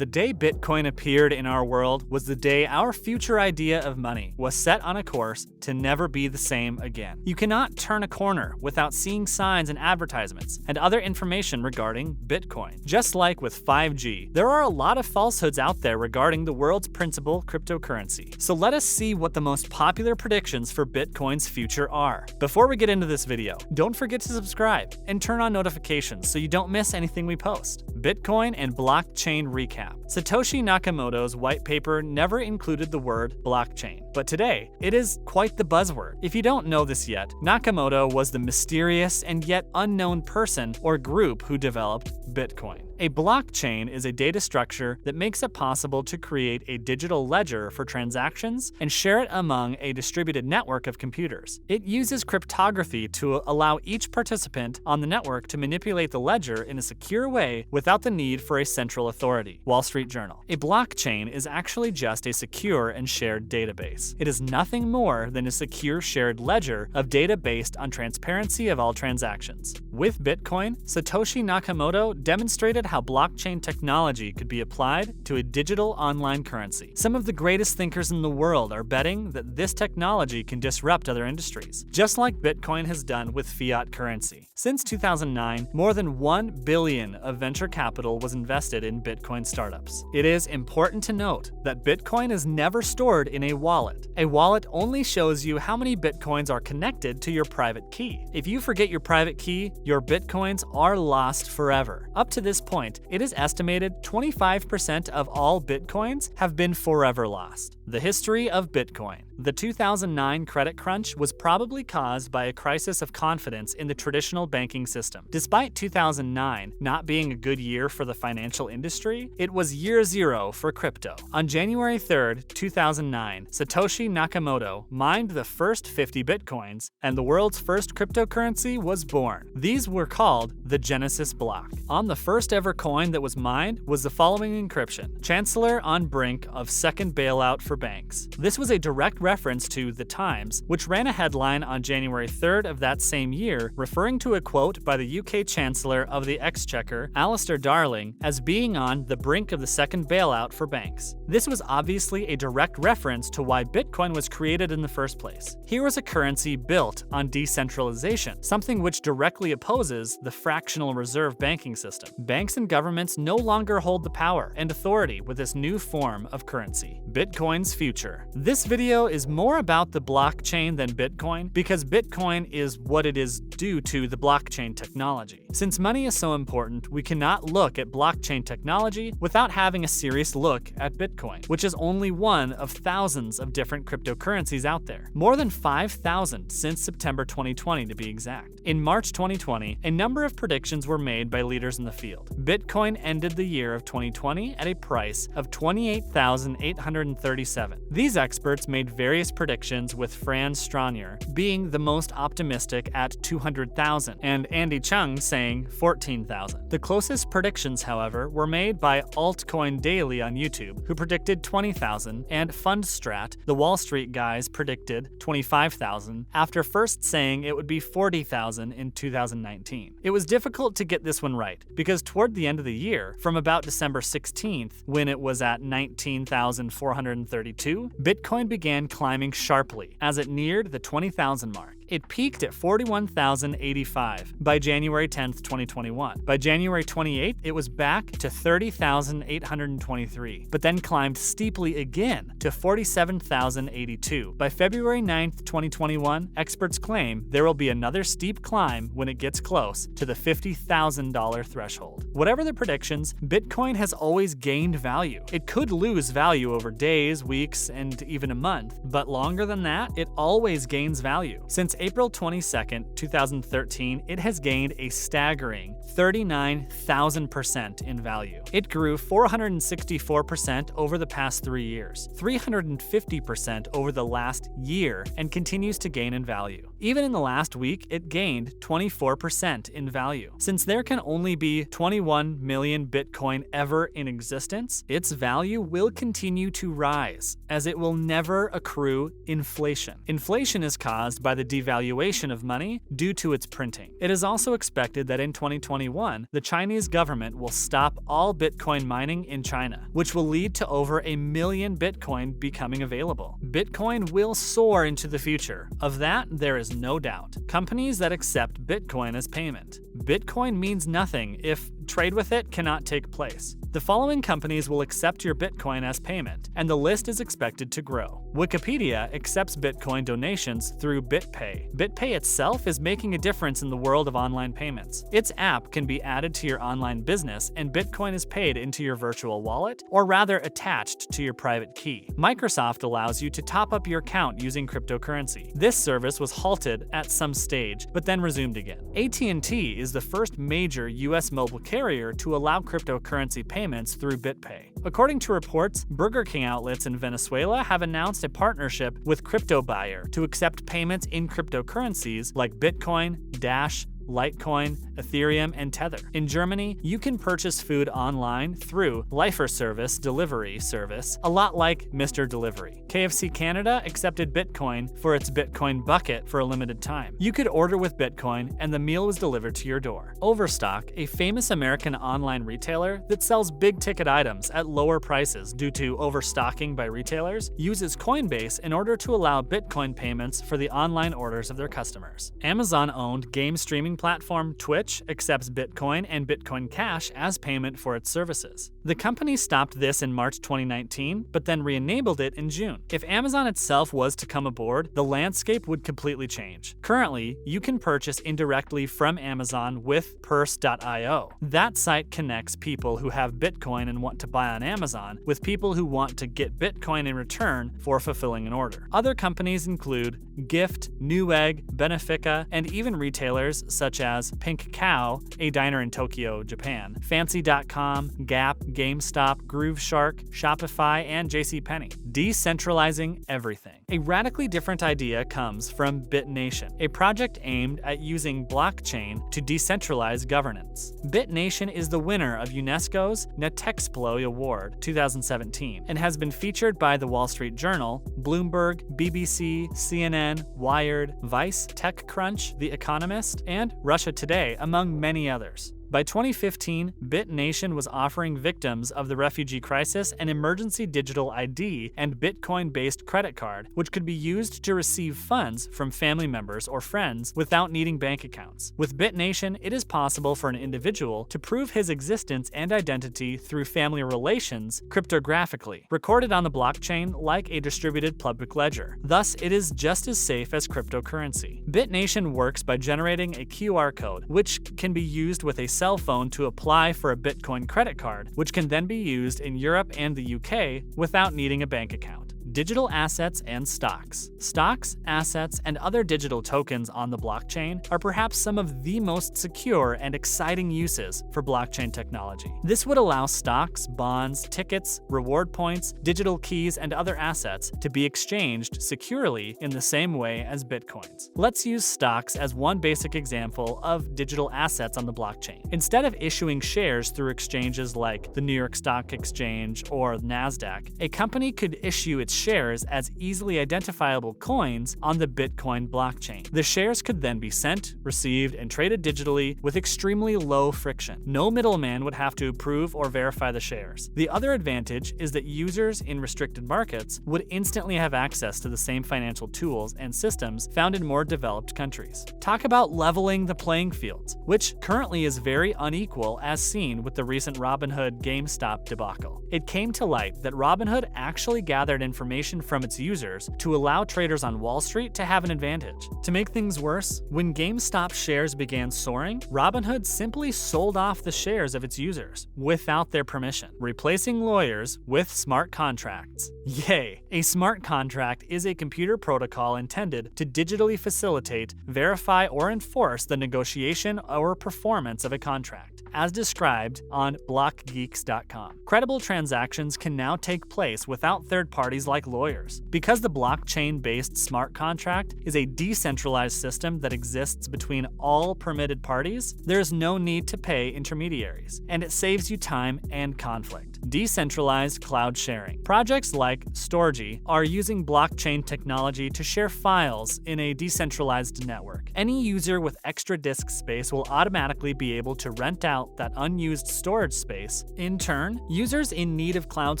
The day Bitcoin appeared in our world was the day our future idea of money was set on a course to never be the same again. You cannot turn a corner without seeing signs and advertisements and other information regarding Bitcoin. Just like with 5G, there are a lot of falsehoods out there regarding the world's principal cryptocurrency. So let us see what the most popular predictions for Bitcoin's future are. Before we get into this video, don't forget to subscribe and turn on notifications so you don't miss anything we post. Bitcoin and blockchain recap. Satoshi Nakamoto's white paper never included the word blockchain, but today it is quite the buzzword. If you don't know this yet, Nakamoto was the mysterious and yet unknown person or group who developed Bitcoin. A blockchain is a data structure that makes it possible to create a digital ledger for transactions and share it among a distributed network of computers. It uses cryptography to allow each participant on the network to manipulate the ledger in a secure way without the need for a central authority. Wall Street Journal. A blockchain is actually just a secure and shared database. It is nothing more than a secure shared ledger of data based on transparency of all transactions. With Bitcoin, Satoshi Nakamoto demonstrated how blockchain technology could be applied to a digital online currency. Some of the greatest thinkers in the world are betting that this technology can disrupt other industries, just like Bitcoin has done with fiat currency. Since 2009, more than $1 billion of venture capital was invested in Bitcoin startups. It is important to note that Bitcoin is never stored in a wallet. A wallet only shows you how many Bitcoins are connected to your private key. If you forget your private key, your Bitcoins are lost forever. Up to this point, it is estimated 25% of all Bitcoins have been forever lost. The history of Bitcoin. The 2009 credit crunch was probably caused by a crisis of confidence in the traditional banking system. Despite 2009 not being a good year for the financial industry, it was year zero for crypto. On January 3rd, 2009, Satoshi Nakamoto mined the first 50 Bitcoins, and the world's first cryptocurrency was born. These were called the Genesis block. On the first ever coin that was mined was the following encryption: Chancellor on brink of second bailout for banks. This was a direct reference to The Times, which ran a headline on January 3rd of that same year referring to a quote by the UK Chancellor of the Exchequer, Alistair Darling, as being on the brink of the second bailout for banks. This was obviously a direct reference to why Bitcoin was created in the first place. Here was a currency built on decentralization, something which directly opposes the fractional reserve banking system. Banks and governments no longer hold the power and authority with this new form of currency. Bitcoin's future. This video is more about the blockchain than Bitcoin because Bitcoin is what it is due to the blockchain technology. Since money is so important, we cannot look at blockchain technology without having a serious look at Bitcoin, which is only one of thousands of different cryptocurrencies out there. More than 5,000 since September 2020 to be exact. In March 2020, a number of predictions were made by leaders in the field. Bitcoin ended the year of 2020 at a price of $28,837. These experts made various predictions, with Franz Stronier being the most optimistic at 200,000 and Andy Chung saying 14,000. The closest predictions, however, were made by Altcoin Daily on YouTube, who predicted 20,000, and Fundstrat, the Wall Street guys, predicted 25,000 after first saying it would be 40,000 in 2019. It was difficult to get this one right because toward the end of the year, from about December 16th, when it was at 19,432, Bitcoin began climbing sharply as it neared the 20,000 mark. It peaked at 41,085 by January 10th, 2021. By January 28th, it was back to 30,823, but then climbed steeply again to 47,082. By February 9th, 2021, experts claim there will be another steep climb when it gets close to the $50,000 threshold. Whatever the predictions, Bitcoin has always gained value. It could lose value over days, weeks, and even a month, but longer than that, it always gains value. Since April 22nd, 2013, it has gained a staggering 39,000% in value. It grew 464% over the past 3 years, 350% over the last year, and continues to gain in value. Even in the last week, it gained 24% in value. Since there can only be 21 million Bitcoin ever in existence, its value will continue to rise, as it will never accrue inflation. Inflation is caused by the devaluation devaluation of money due to its printing. It is also expected that in 2021, the Chinese government will stop all Bitcoin mining in China, which will lead to over 1 million Bitcoin becoming available. Bitcoin will soar into the future. Of that, there is no doubt. Companies that accept Bitcoin as payment. Bitcoin means nothing if trade with it cannot take place. The following companies will accept your Bitcoin as payment, and the list is expected to grow. Wikipedia accepts Bitcoin donations through BitPay. BitPay itself is making a difference in the world of online payments. Its app can be added to your online business, and Bitcoin is paid into your virtual wallet, or rather attached to your private key. Microsoft allows you to top up your account using cryptocurrency. This service was halted at some stage, but then resumed again. AT&T is the first major US mobile carrier to allow cryptocurrency payments through BitPay. According to reports, Burger King outlets in Venezuela have announced a partnership with CryptoBuyer to accept payments in cryptocurrencies like Bitcoin, Dash, Litecoin, Ethereum, and Tether. In Germany, you can purchase food online through Lieferservice delivery service, a lot like Mr. Delivery. KFC Canada accepted Bitcoin for its Bitcoin bucket for a limited time. You could order with Bitcoin and the meal was delivered to your door. Overstock, a famous American online retailer that sells big-ticket items at lower prices due to overstocking by retailers, uses Coinbase in order to allow Bitcoin payments for the online orders of their customers. Amazon-owned game streaming platform Twitch accepts Bitcoin and Bitcoin Cash as payment for its services. The company stopped this in March 2019, but then re-enabled it in June. If Amazon itself was to come aboard, the landscape would completely change. Currently, you can purchase indirectly from Amazon with Purse.io. That site connects people who have Bitcoin and want to buy on Amazon with people who want to get Bitcoin in return for fulfilling an order. Other companies include Gift, Newegg, Benefica, and even retailers such as Pink Cow, a diner in Tokyo, Japan, Fancy.com, Gap, GameStop, Grooveshark, Shopify, and JCPenney. Decentralizing everything. A radically different idea comes from BitNation, a project aimed at using blockchain to decentralize governance. BitNation is the winner of UNESCO's Netexplo Award 2017 and has been featured by The Wall Street Journal, Bloomberg, BBC, CNN, Wired, Vice, TechCrunch, The Economist, and Russia Today, among many others. By 2015, BitNation was offering victims of the refugee crisis an emergency digital ID and Bitcoin-based credit card, which could be used to receive funds from family members or friends without needing bank accounts. With BitNation, it is possible for an individual to prove his existence and identity through family relations cryptographically, recorded on the blockchain like a distributed public ledger. Thus, it is just as safe as cryptocurrency. BitNation works by generating a QR code, which can be used with a cell phone to apply for a Bitcoin credit card, which can then be used in Europe and the UK without needing a bank account. Digital assets and stocks. Stocks, assets, and other digital tokens on the blockchain are perhaps some of the most secure and exciting uses for blockchain technology. This would allow stocks, bonds, tickets, reward points, digital keys, and other assets to be exchanged securely in the same way as Bitcoins. Let's use stocks as one basic example of digital assets on the blockchain. Instead of issuing shares through exchanges like the New York Stock Exchange or NASDAQ, a company could issue its shares as easily identifiable coins on the Bitcoin blockchain. The shares could then be sent, received, and traded digitally with extremely low friction. No middleman would have to approve or verify the shares. The other advantage is that users in restricted markets would instantly have access to the same financial tools and systems found in more developed countries. Talk about leveling the playing field, which currently is very unequal as seen with the recent Robinhood GameStop debacle. It came to light that Robinhood actually gathered information from its users to allow traders on Wall Street to have an advantage. To make things worse, when GameStop shares began soaring, Robinhood simply sold off the shares of its users without their permission, replacing lawyers with smart contracts. Yay! A smart contract is a computer protocol intended to digitally facilitate, verify, or enforce the negotiation or performance of a contract, as described on blockgeeks.com. Credible transactions can now take place without third parties like lawyers. Because the blockchain-based smart contract is a decentralized system that exists between all permitted parties, there is no need to pay intermediaries, and it saves you time and conflict. decentralized cloud sharing. Projects like Storgy are using blockchain technology to share files in a decentralized network. Any user with extra disk space will automatically be able to rent out that unused storage space. In turn, users in need of cloud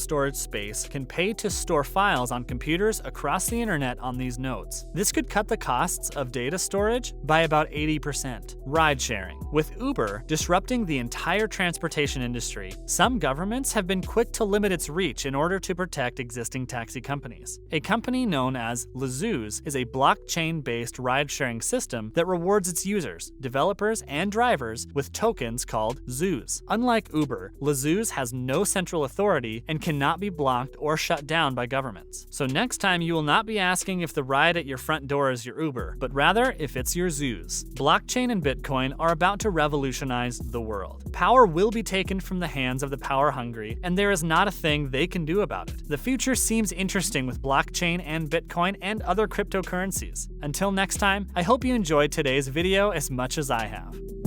storage space can pay to store files on computers across the internet on these nodes. This could cut the costs of data storage by about 80%. Ride sharing. With Uber disrupting the entire transportation industry, some governments have been quick to limit its reach in order to protect existing taxi companies. A company known as Lezooz is a blockchain-based ride-sharing system that rewards its users, developers, and drivers with tokens called Zoos. Unlike Uber, Lezooz has no central authority and cannot be blocked or shut down by governments. So next time you will not be asking if the ride at your front door is your Uber, but rather if it's your Zoos. Blockchain and Bitcoin are about to revolutionize the world. Power will be taken from the hands of the power-hungry, and there is not a thing they can do about it. The future seems interesting with blockchain and Bitcoin and other cryptocurrencies. Until next time, I hope you enjoyed today's video as much as I have.